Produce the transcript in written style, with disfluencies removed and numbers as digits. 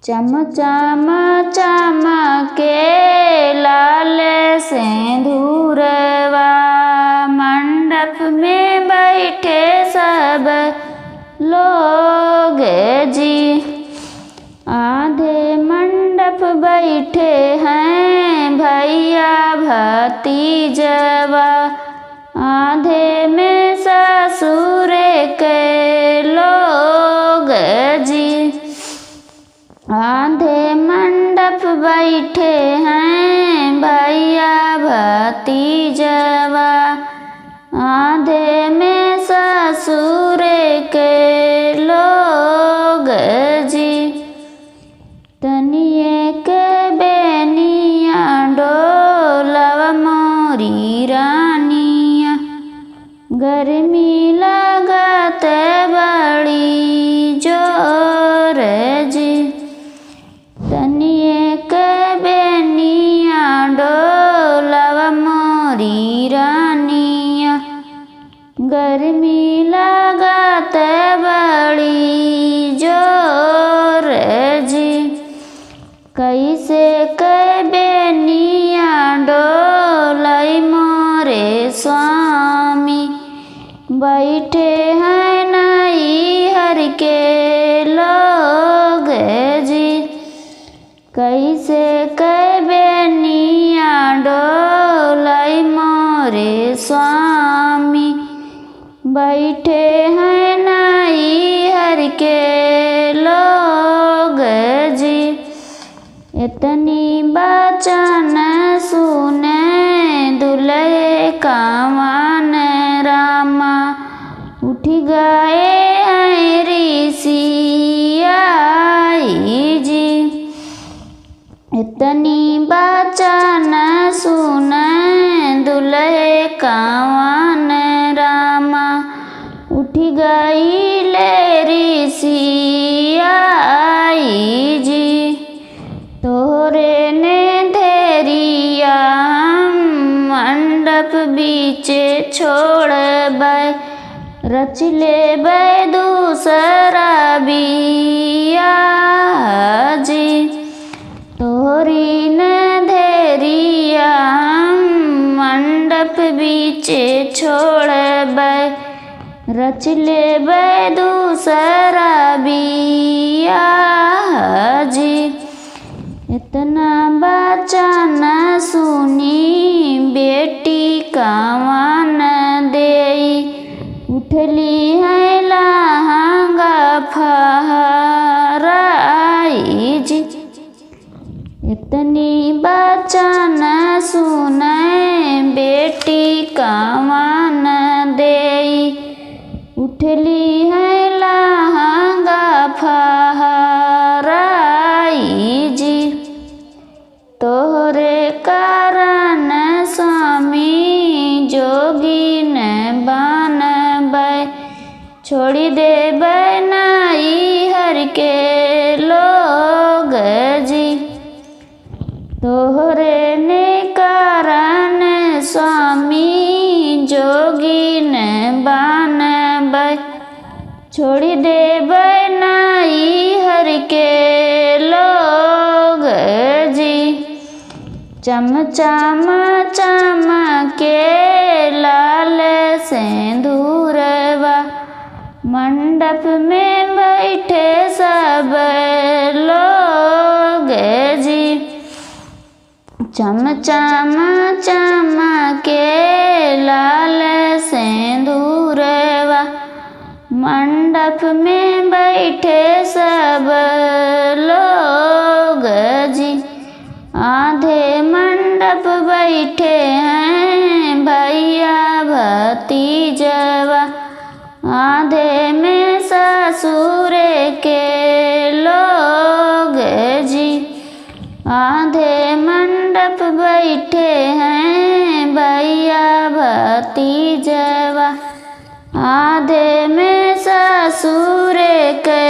चम चम चमके लाल सिंदूरवा, मंडप में बैठे सब लोग जी। आधे मंडप बैठे हैं भैया भतीजवा, आधे में ससुर के लोग जी। आधे मंडप बैठे हैं भैया भतीजवा, आधे में ससुर के लोग जी। तनिए के बेनिया डोलव मोरी रानिया, गर्मी लगत बड़ी जोर जी। तनिए के बेनिया डोलव मोरी रानिया, गर्मी लगत बड़ी जोर जी। कैसे के बेनिया डोलई मोरे स्वामी, बैठे हैं नैहर के लोग जी। कैसे के बेनिया डोलई मोरे स्वामी, बैठे हैं नैहर के लोग जी। इतनी बचन सुने दुल्हे कावन रामा, उठ गए हैं ऋषि आई जी। इतनी बचन सुने दुल्हे कावन रामा, उठ गई ले ऋषि आई जी। तोरे ने धेरिया मंडप बीचे छोड़ बै, रच ले बै दूसरा बिया जी। तोरी ने धेरिया मंडप बीचे छोड़ बै, रच ले बै दूसरा बिया जी। इतना बचन सुनी बेटी कावन देई, उठली है लहंगा फहराई जी। इतनी बचन सुने बेटी कावन देई, उठली है लहंगा फहराई जी। तोहरे कारण स्वामी जोगिन बनबै, छोड़ी देबै नैहर के लोग जी। तोहरे ने कारण स्वामी जोगिन बनबै, छोड़ी देबै नैहर के लोग जी। चम चम चमके लाल सिंदूरवा, मंडप में बैठे सब लोग जी। चम चम चमके लाल सिंदूरवा, मंडप में बैठे सब लोग जी। आधे मंडप बैठे हैं भैया भतीजवा, आधे में ससुर के लोग जी। आधे मंडप बैठे हैं भैया भतीजवा, आधे में ससुर के